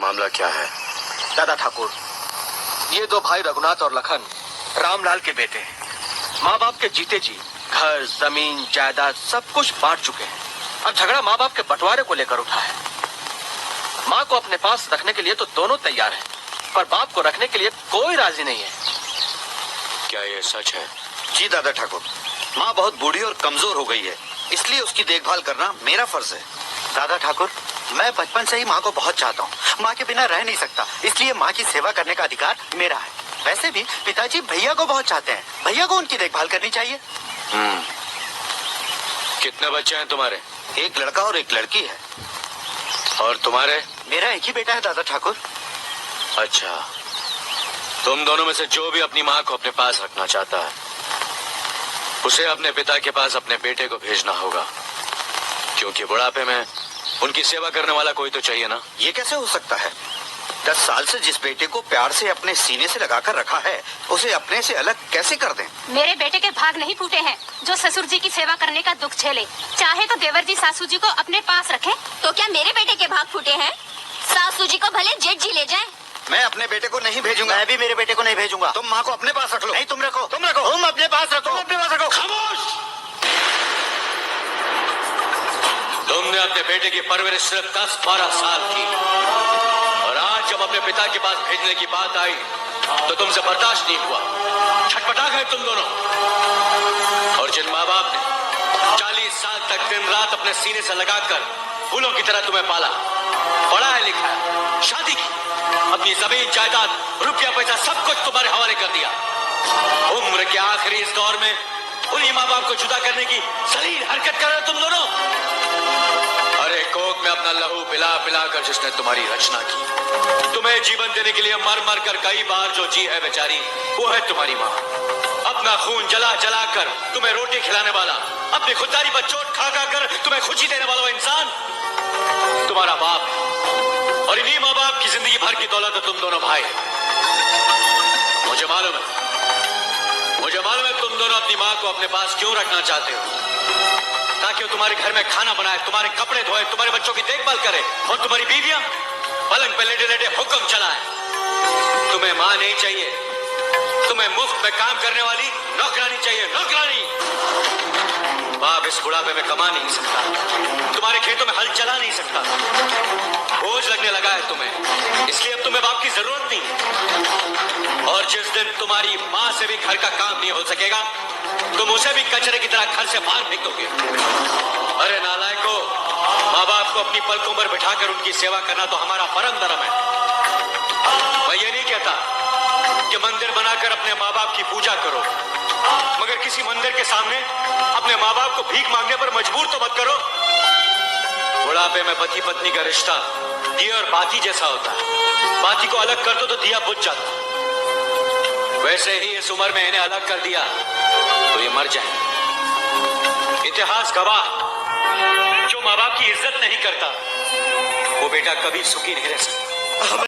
मामला क्या है? दादा ठाकुर, ये दो भाई रघुनाथ और लखन रामलाल के बेटे हैं। माँ बाप के जीते जी घर जमीन जायदाद सब कुछ बांट चुके हैं। अब झगड़ा माँ बाप के बंटवारे को लेकर उठा है। माँ को अपने पास रखने के लिए तो दोनों तैयार हैं, पर बाप को रखने के लिए कोई राजी नहीं है। क्या ये सच है? जी दादा ठाकुर, माँ बहुत बूढ़ी और कमजोर हो गई है, इसलिए उसकी देखभाल करना मेरा फर्ज है। दादा ठाकुर, मैं बचपन से ही माँ को बहुत चाहता हूँ। माँ के बिना रह नहीं सकता, इसलिए माँ की सेवा करने का अधिकार मेरा है। वैसे भी पिताजी भैया को बहुत चाहते हैं, भैया को उनकी देखभाल करनी चाहिए। कितने बच्चे हैं तुम्हारे? एक लड़का और एक लड़की है। और तुम्हारे? मेरा एक ही बेटा है दादा ठाकुर। अच्छा, तुम दोनों में से जो भी अपनी माँ को अपने पास रखना चाहता है, उसे अपने पिता के पास अपने बेटे को भेजना होगा, क्योंकि बुढ़ापे में उनकी सेवा करने वाला कोई तो चाहिए ना। ये कैसे हो सकता है? 10 साल से जिस बेटे को प्यार से अपने सीने से लगाकर रखा है, उसे अपने से अलग कैसे कर दें? मेरे बेटे के भाग नहीं फूटे हैं जो ससुर जी की सेवा करने का दुख झेले। चाहे तो देवर जी सासू जी को अपने पास रखें। तो क्या मेरे बेटे के भाग फूटे हैं? सासू जी को भले जेठ जी ले जाएं। मैं अपने बेटे को नहीं भेजूंगा। मैं भी मेरे बेटे को नहीं भेजूंगा। तुम माँ को अपने पास रख लो। नहीं, तुम रखो। तुम रखो। तुम अपने पास रखो। तुम अपने पास रखो। खामोश! तुमने अपने बेटे की परवरिश सिर्फ 10-12 साल की, और आज जब अपने पिता के पास भेजने की बात आई तो तुमसे बर्दाश्त नहीं हुआ। छटपटा गए तुम दोनों। और जिन माँ बाप ने 40 साल तक दिन रात अपने सीने से लगाकर फूलों की तरह तुम्हें पाला, पढ़ाया लिखाया, शादी की, अपनी जमीन जायदाद रुपया पैसा सब कुछ तुम्हारे हवाले कर दिया, उम्र के आखिरी इस दौर में उन्हीं माँ बाप को जुदा करने की जलील हरकत कर रहे हो तुम दोनों। अरे कोक में अपना लहू पिला पिला कर जिसने तुम्हारी रचना की, तुम्हें जीवन देने के लिए मर मर कर कई बार जो जी है बेचारी, वो है तुम्हारी माँ। अपना खून जला जला कर तुम्हें रोटी खिलाने वाला, अपनी खुददारी पर चोट खा खा कर तुम्हें खुशी देने वाला वो इंसान तुम्हारा बाप। और इन्हीं माँ बाप की जिंदगी भर की दौलत है तुम दोनों भाई। मुझे मालूम है तुम दोनों अपनी माँ को अपने पास क्यों रखना चाहते हो, ताकि वो तुम्हारे घर में खाना बनाए, तुम्हारे कपड़े धोए, तुम्हारे बच्चों की देखभाल करे, और तुम्हारी बीवियां पलंग पे लेटे लेटे हुक्म चलाए। तुम्हें माँ नहीं चाहिए, तुम्हें मुफ्त में काम करने वाली नौकरानी चाहिए, नौकरानी। बाप इस बुढ़ापे में कमा नहीं सकता, तुम्हारे खेतों में हल चला नहीं सकता, बोझ लगने लगा है तुम्हें, इसलिए अब तुम्हें बाप की जरूरत नहीं है। और जिस दिन तुम्हारी माँ से भी घर का काम नहीं हो सकेगा, तुम उसे भी कचरे की तरह घर से बाहर फेंक दोगे। अरे नालायको, माँ बाप को अपनी पलकों पर बिठाकर उनकी सेवा करना तो हमारा परम धर्म है। मैं ये नहीं कहता कि मंदिर बनाकर अपने माँ बाप की पूजा करो, मगर किसी मंदिर के सामने अपने माँ बाप को भीख मांगने पर मजबूर तो मत करो। बुढ़ापे में पति पत्नी का रिश्ता दिया और बाती जैसा होता है, बाती को अलग कर दो तो दिया बुझ जाता। वैसे ही इस उम्र में इन्हें अलग कर दिया तो ये मर जाए। इतिहास गवाह, जो माँ बाप की इज्जत नहीं करता वो बेटा कभी सुखी नहीं रह सकता।